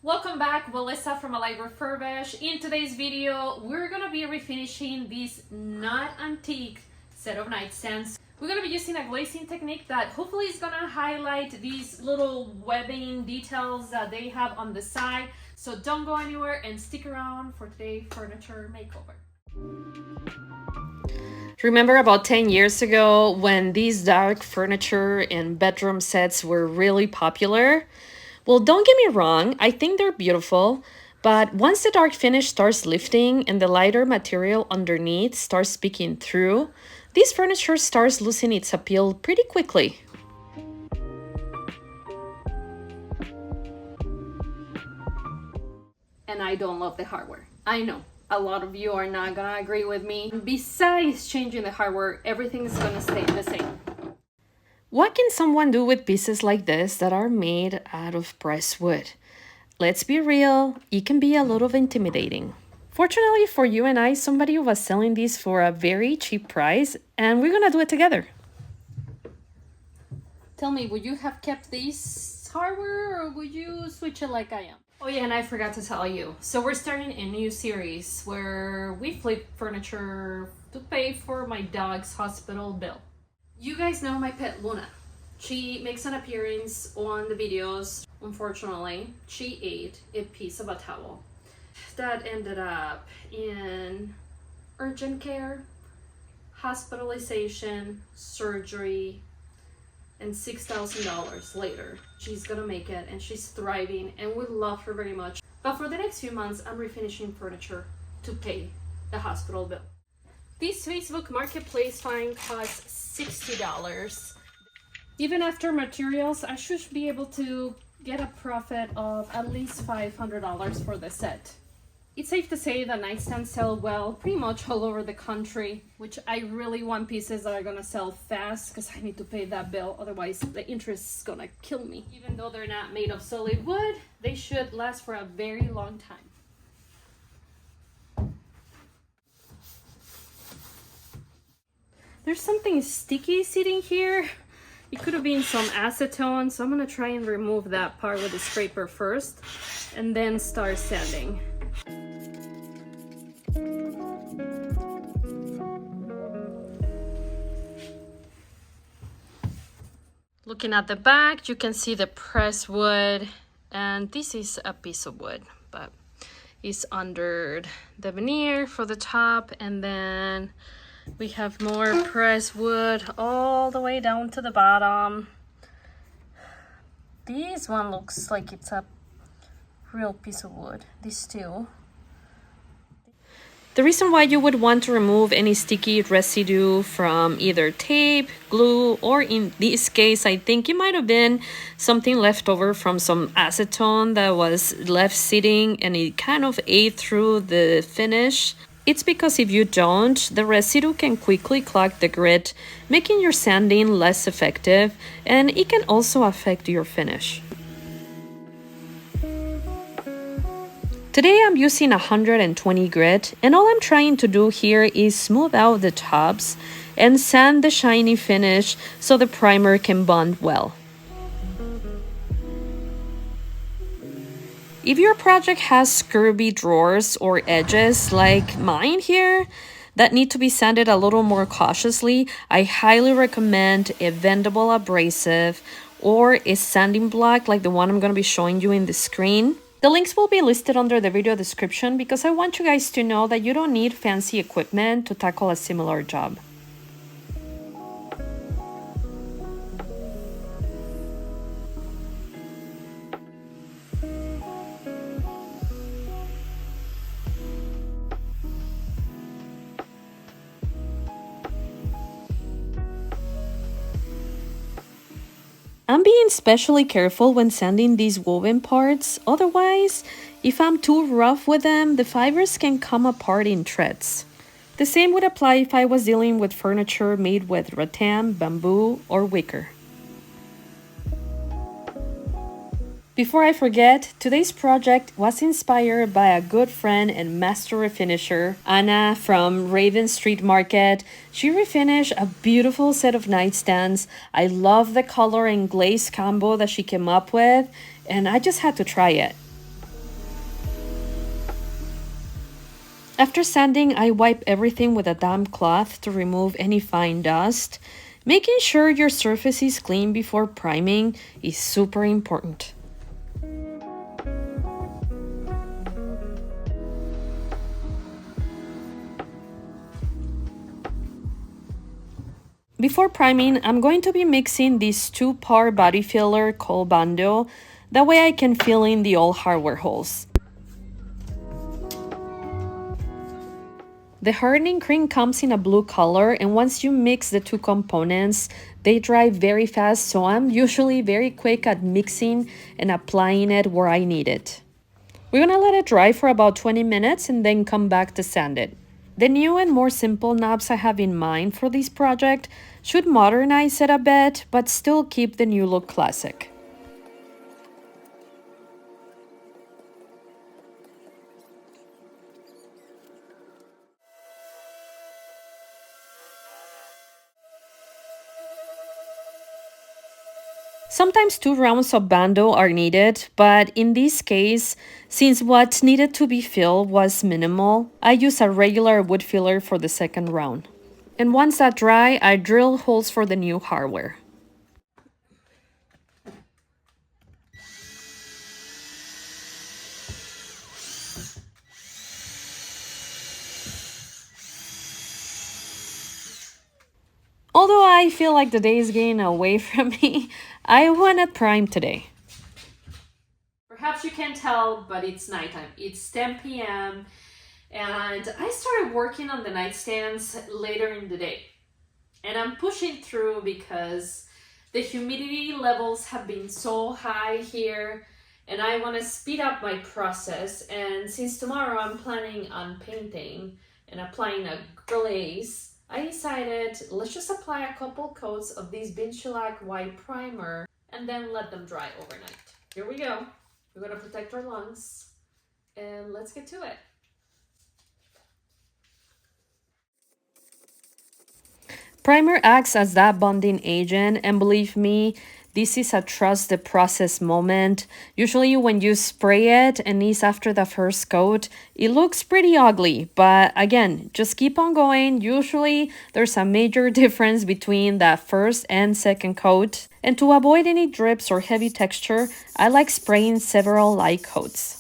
Welcome back, Melissa from Alive Refurbish. In today's video, we're gonna be refinishing this not antique set of nightstands. We're gonna be using a glazing technique that hopefully is gonna highlight these little webbing details that they have on the side. So don't go anywhere and stick around for today's furniture makeover. Remember about 10 years ago when these dark furniture and bedroom sets were really popular? Well, don't get me wrong, I think they're beautiful, but once the dark finish starts lifting and the lighter material underneath starts peeking through, this furniture starts losing its appeal pretty quickly. And I don't love the hardware. I know. A lot of you are not gonna agree with me. Besides changing the hardware, everything's gonna stay the same. What can someone do with pieces like this that are made out of pressed wood? Let's be real, it can be a little intimidating. Fortunately for you and I, somebody was selling these for a very cheap price, and we're gonna do it together. Tell me, would you have kept this hardware or would you switch it like I am? Oh yeah, and I forgot to tell you. So we're starting a new series where we flip furniture to pay for my dog's hospital bill. You guys know my pet Luna. She makes an appearance on the videos. Unfortunately, she ate a piece of a towel that ended up in urgent care, hospitalization, surgery, and $6,000 later. She's gonna make it and she's thriving and we love her very much. But for the next few months, I'm refinishing furniture to pay the hospital bill. This Facebook Marketplace find costs $60. Even after materials, I should be able to get a profit of at least $500 for the set. It's safe to say that nightstands sell well pretty much all over the country, which I really want pieces that are gonna sell fast because I need to pay that bill, otherwise the interest is gonna kill me. Even though they're not made of solid wood, they should last for a very long time. There's something sticky sitting here. It could have been some acetone, so I'm gonna try and remove that part with the scraper first and then start sanding. Looking at the back, you can see the pressed wood, and this is a piece of wood, but it's under the veneer for the top, and then we have more pressed wood all the way down to the bottom. This one looks like it's a real piece of wood, these two. The reason why you would want to remove any sticky residue from either tape, glue, or in this case, I think it might have been something left over from some acetone that was left sitting and it kind of ate through the finish. It's because if you don't, the residue can quickly clog the grit, making your sanding less effective, and it can also affect your finish. Today I'm using 120 grit, and all I'm trying to do here is smooth out the tops and sand the shiny finish so the primer can bond well. If your project has scurvy drawers or edges like mine here that need to be sanded a little more cautiously, I highly recommend a bendable abrasive or a sanding block like the one I'm going to be showing you in the screen. The links will be listed under the video description because I want you guys to know that you don't need fancy equipment to tackle a similar job. I'm being especially careful when sanding these woven parts, otherwise, if I'm too rough with them, the fibers can come apart in threads. The same would apply if I was dealing with furniture made with rattan, bamboo, or wicker. Before I forget, today's project was inspired by a good friend and master refinisher, Anna from Raven Street Market. She refinished a beautiful set of nightstands. I love the color and glaze combo that she came up with, and I just had to try it. After sanding, I wipe everything with a damp cloth to remove any fine dust. Making sure your surface is clean before priming is super important. Before priming, I'm going to be mixing this 2-part body filler called Bando. That way I can fill in the old hardware holes. The hardening cream comes in a blue color, and once you mix the two components, they dry very fast, so I'm usually very quick at mixing and applying it where I need it. We're gonna let it dry for about 20 minutes and then come back to sand it. The new and more simple knobs I have in mind for this project should modernize it a bit, but still keep the new look classic. Sometimes 2 rounds of Bando are needed, but in this case, since what needed to be filled was minimal, I use a regular wood filler for the second round. And once that dry, I drill holes for the new hardware. Although I feel like the day is getting away from me, I want to prime today. Perhaps you can't tell, but it's nighttime. It's 10 p.m. and I started working on the nightstands later in the day. And I'm pushing through because the humidity levels have been so high here and I want to speed up my process. And since tomorrow I'm planning on painting and applying a glaze, I decided let's just apply a couple coats of this Bin Shellac white primer and then let them dry overnight. Here we go. We're going to protect our lungs and let's get to it. Primer acts as that bonding agent, and believe me, this is a trust the process moment. Usually when you spray it and it's after the first coat, it looks pretty ugly, but again, just keep on going. Usually there's a major difference between that first and second coat. And to avoid any drips or heavy texture, I like spraying several light coats.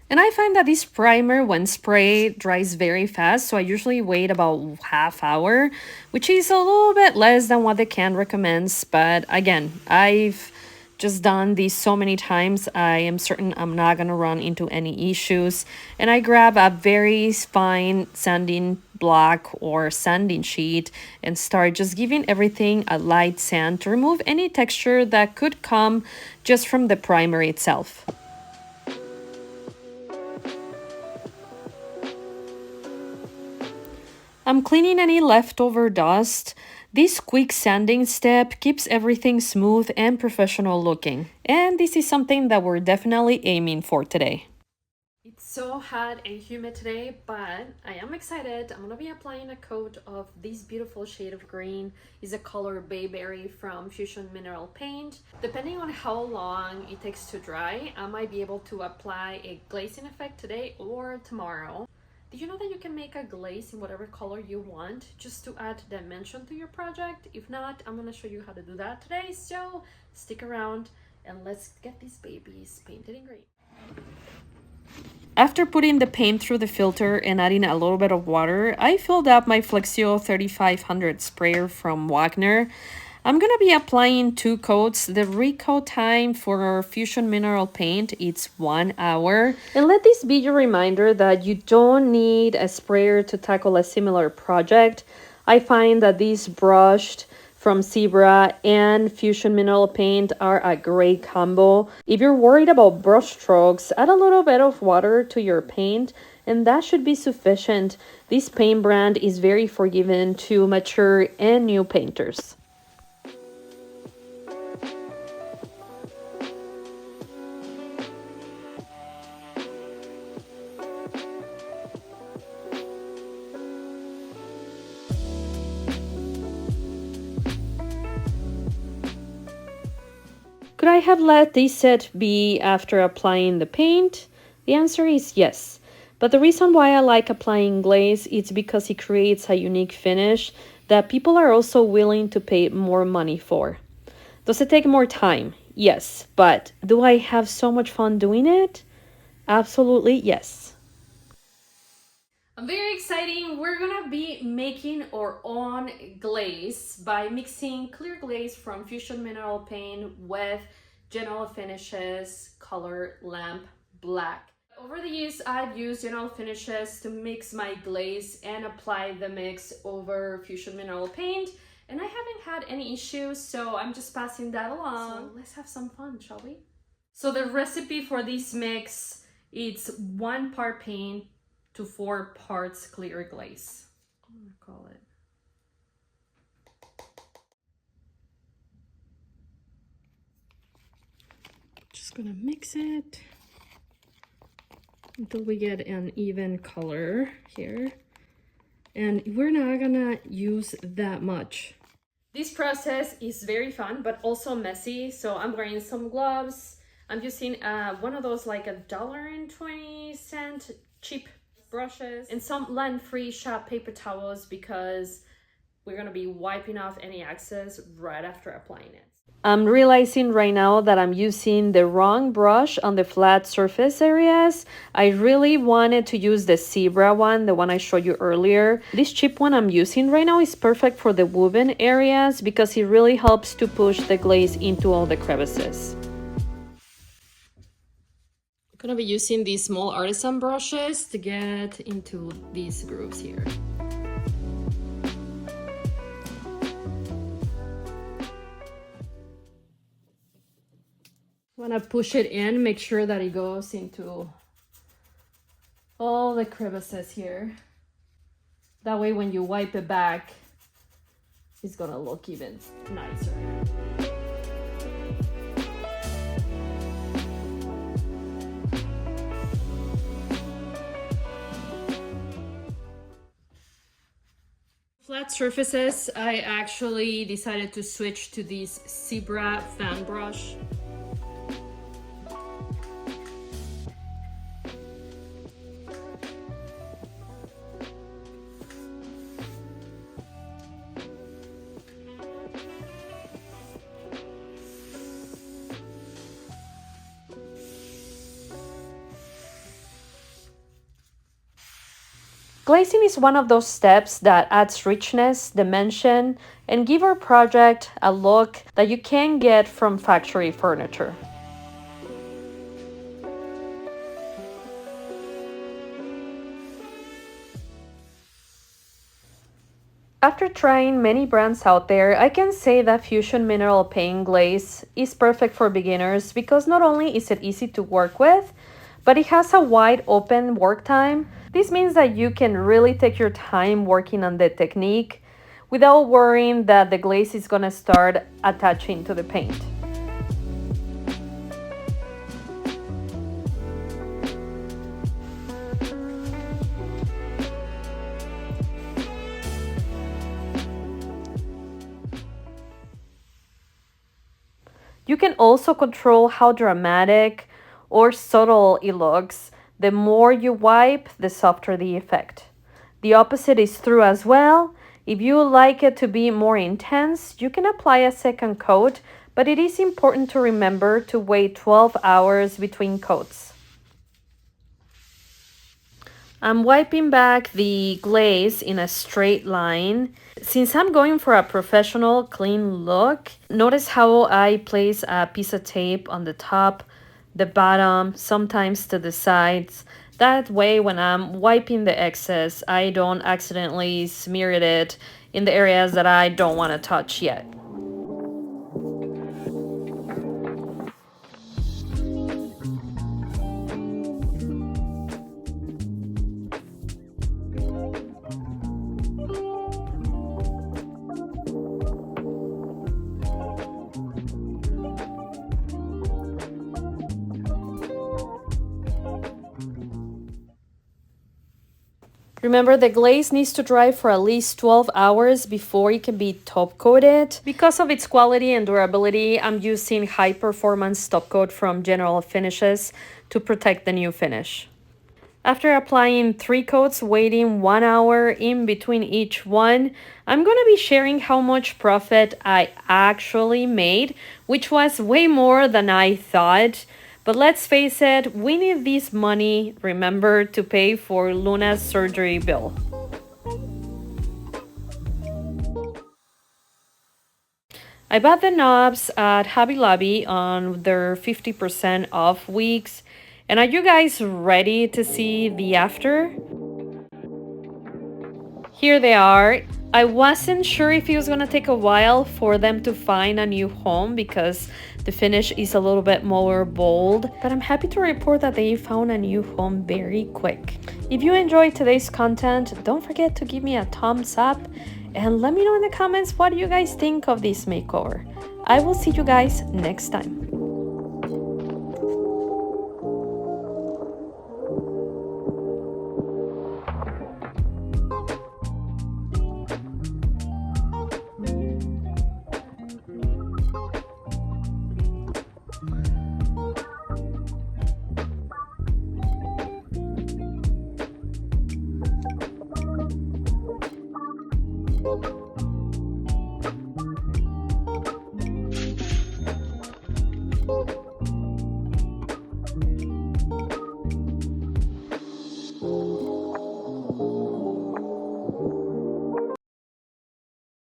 And I find that this primer, when sprayed, dries very fast, so I usually wait about half hour, which is a little bit less than what the can recommends. But again, I've just done these so many times, I am certain I'm not gonna run into any issues. And I grab a very fine sanding block or sanding sheet and start just giving everything a light sand to remove any texture that could come just from the primer itself. I'm cleaning any leftover dust. This quick sanding step keeps everything smooth and professional looking. And this is something that we're definitely aiming for today. It's so hot and humid today, but I am excited. I'm gonna be applying a coat of this beautiful shade of green. It's a color Bayberry from Fusion Mineral Paint. Depending on how long it takes to dry, I might be able to apply a glazing effect today or tomorrow. Did you know that you can make a glaze in whatever color you want just to add dimension to your project? If not, I'm gonna show you how to do that today, so stick around and let's get these babies painted in green. After putting the paint through the filter and adding a little bit of water, I filled up my Flexio 3500 sprayer from Wagner. I'm gonna be applying 2 coats. The recoat time for our Fusion Mineral Paint is 1 hour. And let this be your reminder that you don't need a sprayer to tackle a similar project. I find that these brushed from Zebra and Fusion Mineral Paint are a great combo. If you're worried about brush strokes, add a little bit of water to your paint and that should be sufficient. This paint brand is very forgiving to mature and new painters. have let this set be after applying the paint? The answer is yes. But the reason why I like applying glaze is because it creates a unique finish that people are also willing to pay more money for. Does it take more time? Yes. But do I have so much fun doing it? Absolutely yes. Very exciting. We're gonna be making our own glaze by mixing clear glaze from Fusion Mineral Paint with General Finishes Color Lamp Black. Over the years, I've used General Finishes to mix my glaze and apply the mix over Fusion Mineral Paint, and I haven't had any issues, so I'm just passing that along. So let's have some fun, shall we? So the recipe for this mix, it's 1 part paint to 4 parts clear glaze. I'm gonna call it. Just gonna mix it until we get an even color here. And we're not gonna use that much. This process is very fun, but also messy. So I'm wearing some gloves. I'm using one of those like $1.20 cheap brushes and some lint-free shop paper towels because we're gonna be wiping off any excess right after applying it. I'm realizing right now that I'm using the wrong brush on the flat surface areas. I really wanted to use the zebra one, the one I showed you earlier. This cheap one I'm using right now is perfect for the woven areas because it really helps to push the glaze into all the crevices. I'm gonna be using these small artisan brushes to get into these grooves here. Want to push it in, make sure that it goes into all the crevices here. That way when you wipe it back, it's gonna look even nicer. Flat surfaces, I actually decided to switch to this zebra fan brush. Glazing is one of those steps that adds richness, dimension, and give our project a look that you can't get from factory furniture. After trying many brands out there, I can say that Fusion Mineral Paint Glaze is perfect for beginners because not only is it easy to work with, but it has a wide open work time. This means that you can really take your time working on the technique without worrying that the glaze is going to start attaching to the paint. You can also control how dramatic or subtle it looks. The more you wipe, the softer the effect. The opposite is true as well. If you like it to be more intense, you can apply a second coat, but it is important to remember to wait 12 hours between coats. I'm wiping back the glaze in a straight line. Since I'm going for a professional clean look, notice how I place a piece of tape on the top, the bottom, sometimes to the sides. That way when I'm wiping the excess, I don't accidentally smear it in the areas that I don't want to touch yet. Remember, the glaze needs to dry for at least 12 hours before it can be top coated. Because of its quality and durability, I'm using high performance top coat from General Finishes to protect the new finish. After applying 3 coats, waiting 1 hour in between each one, I'm gonna be sharing how much profit I actually made, which was way more than I thought. But let's face it, we need this money, remember, to pay for Luna's surgery bill. I bought the knobs at Hobby Lobby on their 50% off weeks. And are you guys ready to see the after? Here they are. I wasn't sure if it was gonna take a while for them to find a new home because the finish is a little bit more bold, but I'm happy to report that they found a new home very quick. If you enjoyed today's content, don't forget to give me a thumbs up and let me know in the comments what you guys think of this makeover. I will see you guys next time.